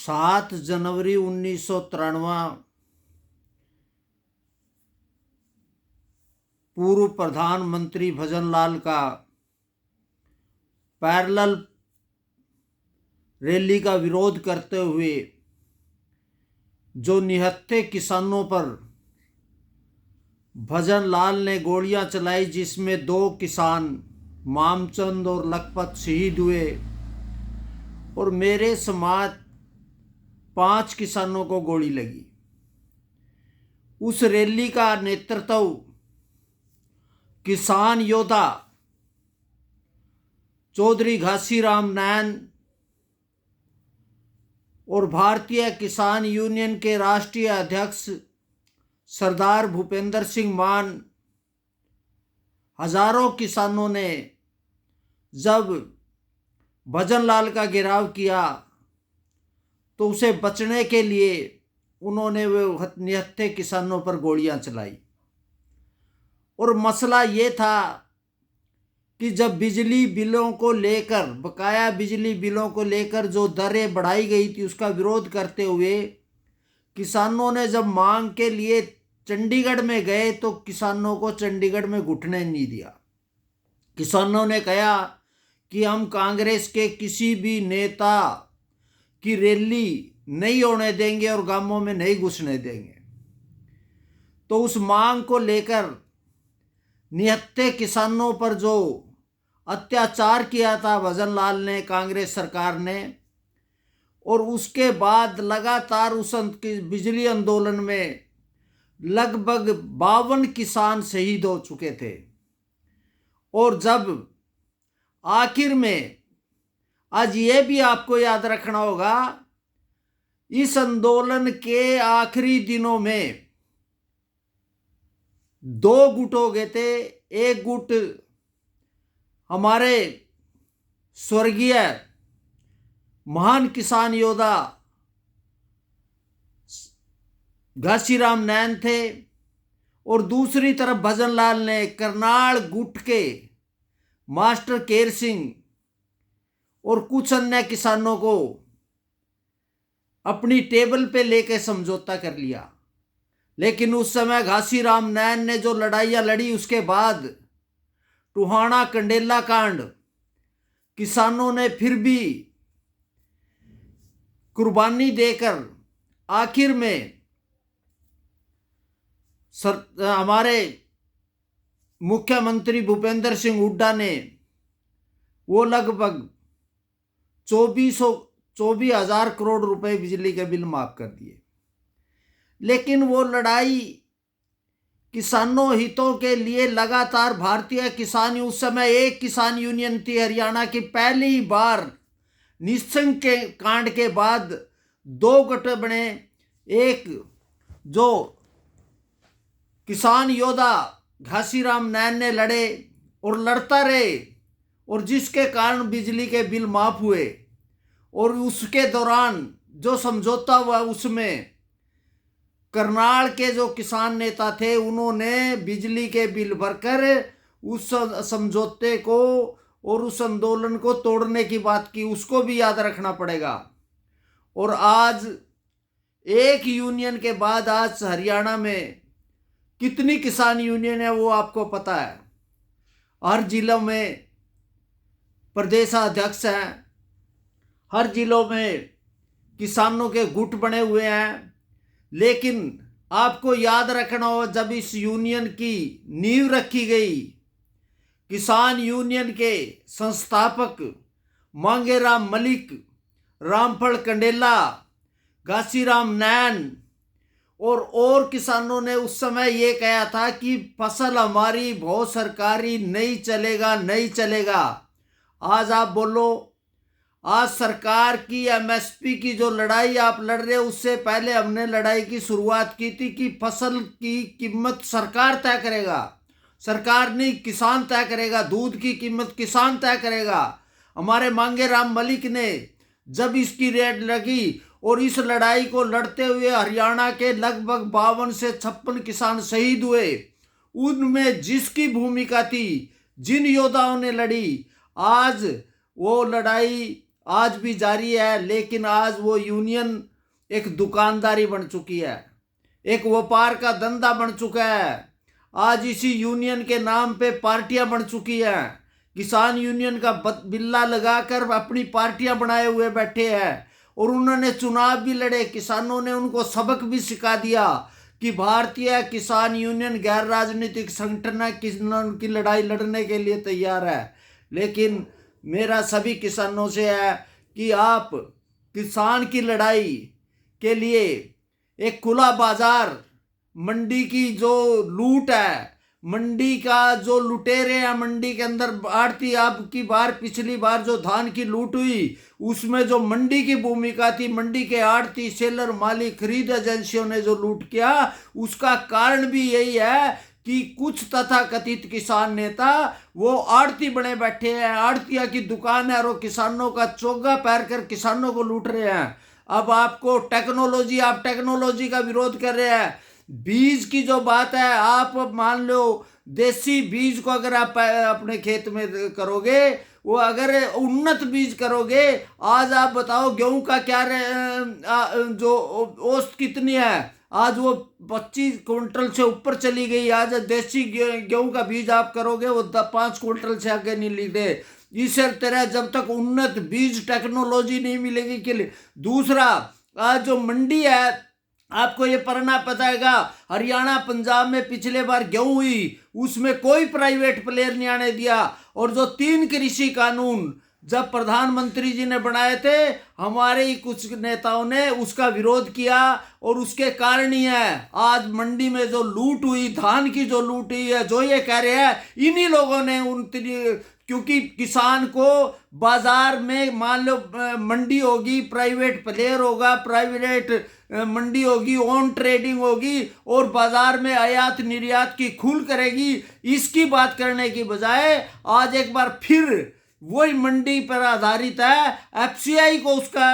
7 जनवरी 1993 पूर्व प्रधानमंत्री भजनलाल का पैरेलल रैली का विरोध करते हुए जो निहत्थे किसानों पर भजनलाल ने गोलियां चलाई, जिसमें 2 किसान मामचंद और लखपत शहीद हुए और मेरे समाज 5 किसानों को गोली लगी। उस रैली का नेतृत्व किसान योद्धा चौधरी घासीराम नैन और भारतीय किसान यूनियन के राष्ट्रीय अध्यक्ष सरदार भूपेंद्र सिंह मान, हजारों किसानों ने जब भजनलाल का घेराव किया तो उसे बचने के लिए उन्होंने वे निहत्थे किसानों पर गोलियां चलाई। और मसला ये था कि जब बिजली बिलों को लेकर, बकाया बिजली बिलों को लेकर जो दरें बढ़ाई गई थी, उसका विरोध करते हुए किसानों ने जब मांग के लिए चंडीगढ़ में गए तो किसानों को चंडीगढ़ में घुटने नहीं दिया। किसानों ने कहा कि हम कांग्रेस के किसी भी नेता की रैली नहीं होने देंगे और गांवों में नहीं घुसने देंगे। तो उस मांग को लेकर निहत्थे किसानों पर जो अत्याचार किया था भजनलाल ने, कांग्रेस सरकार ने, और उसके बाद लगातार उस बिजली आंदोलन में लगभग 52 किसान शहीद हो चुके थे। और जब आखिर में, आज ये भी आपको याद रखना होगा, इस आंदोलन के आखिरी दिनों में 2 गुट हो गए थे। एक गुट हमारे स्वर्गीय महान किसान योद्धा घासीराम नैन थे और दूसरी तरफ भजनलाल ने करनाल गुट के मास्टर केर सिंह और कुछ अन्य किसानों को अपनी टेबल पे लेके समझौता कर लिया। लेकिन उस समय घासीराम नैन ने जो लड़ाइयाँ लड़ी, उसके बाद टुहाना कंडेला कांड, किसानों ने फिर भी कुर्बानी देकर आखिर में हमारे मुख्यमंत्री भूपेंद्र सिंह हुड्डा ने वो लगभग 24,000 करोड़ रुपए बिजली के बिल माफ कर दिए। लेकिन वो लड़ाई किसानों हितों के लिए लगातार भारतीय किसान, उस समय एक किसान यूनियन थी हरियाणा की, पहली बार निशंक के कांड के बाद 2 गठ बने। एक जो किसान योद्धा घासीराम नैन ने लड़े और लड़ता रहे, और जिसके कारण बिजली के बिल माफ हुए। और उसके दौरान जो समझौता हुआ, उसमें करनाल के जो किसान नेता थे, उन्होंने बिजली के बिल भरकर उस समझौते को और उस आंदोलन को तोड़ने की बात की। उसको भी याद रखना पड़ेगा। और आज एक यूनियन के बाद आज हरियाणा में कितनी किसान यूनियन है वो आपको पता है। हर जिलों में प्रदेशाध्यक्ष हैं, हर जिलों में किसानों के गुट बने हुए हैं। लेकिन आपको याद रखना हो, जब इस यूनियन की नींव रखी गई, किसान यूनियन के संस्थापक मांगेराम मलिक, रामफल कंडेला, घासीराम नैन और किसानों ने उस समय ये कहा था कि फसल हमारी बहुत सरकारी नहीं चलेगा, नहीं चलेगा। आज आप बोलो, आज सरकार की एमएसपी की जो लड़ाई आप लड़ रहे हो, उससे पहले हमने लड़ाई की शुरुआत की थी कि फसल की कीमत सरकार तय करेगा, सरकार नहीं किसान तय करेगा। दूध की कीमत किसान तय करेगा। हमारे मांगेराम मलिक ने जब इसकी रेट लगी और इस लड़ाई को लड़ते हुए हरियाणा के लगभग 52 से 56 किसान शहीद हुए, उनमें जिसकी भूमिका थी, जिन योद्धाओं ने लड़ी, आज वो लड़ाई आज भी जारी है, लेकिन आज वो यूनियन एक दुकानदारी बन चुकी है, एक व्यापार का धंधा बन चुका है। आज इसी यूनियन के नाम पे पार्टियां बन चुकी हैं। किसान यूनियन का बिल्ला लगाकर अपनी पार्टियां बनाए हुए बैठे हैं, और उन्होंने चुनाव भी लड़े। किसानों ने उनको सबक भी सिखा दिया कि भारतीय किसान यूनियन गैर राजनीतिक संगठन है, किसानों की लड़ाई लड़ने के लिए तैयार है। लेकिन मेरा सभी किसानों से है कि आप किसान की लड़ाई के लिए एक खुला बाजार, मंडी की जो लूट है, मंडी का जो लुटेरे हैं मंडी के अंदर आड़ती, आपकी बार पिछली बार जो धान की लूट हुई उसमें जो मंडी की भूमिका थी, मंडी के आड़ती, सेलर, मालिक, खरीद एजेंसियों ने जो लूट किया, उसका कारण भी यही है कि कुछ तथाकथित किसान नेता वो आड़ती बने बैठे हैं। आड़तिया की दुकान है और वो किसानों का चोगा पैर कर किसानों को लूट रहे हैं। अब आपको टेक्नोलॉजी, आप टेक्नोलॉजी का विरोध कर रहे हैं। बीज की जो बात है, आप मान लो देसी बीज को अगर आप अपने खेत में करोगे, वो अगर उन्नत बीज करोगे, आज आप बताओ गेहूं का क्या जो औसत कितनी है, आज वो 25 क्विंटल से ऊपर चली गई। आज देसी गेहूं का बीज आप करोगे वो 5 क्विंटल से आगे नहीं लेते। इस तरह जब तक उन्नत बीज टेक्नोलॉजी नहीं मिलेगी के लिए। दूसरा, आज जो मंडी है, आपको ये पढ़ना पड़ेगा, हरियाणा पंजाब में पिछले बार गेहूं हुई, उसमें कोई प्राइवेट प्लेयर नहीं आने दिया। और जो 3 कृषि कानून जब प्रधानमंत्री जी ने बनाए थे, हमारे ही कुछ नेताओं ने उसका विरोध किया, और उसके कारण ही है आज मंडी में जो लूट हुई, धान की जो लूट हुई है, जो ये कह रहे हैं इन्हीं लोगों ने क्योंकि किसान को बाजार में मान लो मंडी होगी, प्राइवेट प्लेयर होगा, प्राइवेट मंडी होगी, ओन ट्रेडिंग होगी, और बाजार में आयात निर्यात की खुल करेगी। इसकी बात करने की बजाय आज एक बार फिर वही मंडी पर आधारित है, एफसीआई को उसका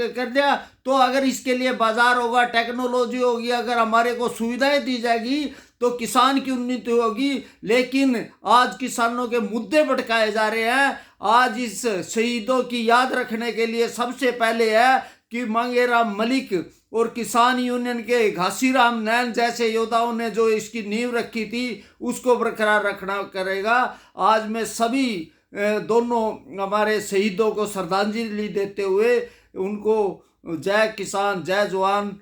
कर दिया। तो अगर इसके लिए बाजार होगा, टेक्नोलॉजी होगी, अगर हमारे को सुविधाएं दी जाएगी तो किसान की उन्नति होगी। लेकिन आज किसानों के मुद्दे भटकाए जा रहे हैं। आज इस शहीदों की याद रखने के लिए सबसे पहले है कि मांगेराम मलिक और किसान यूनियन के घासीराम नैन जैसे योद्धाओं ने जो इसकी नींव रखी थी, उसको बरकरार रखना करेगा। आज मैं सभी दोनों हमारे शहीदों को श्रद्धांजलि देते हुए उनको जय किसान, जय जवान,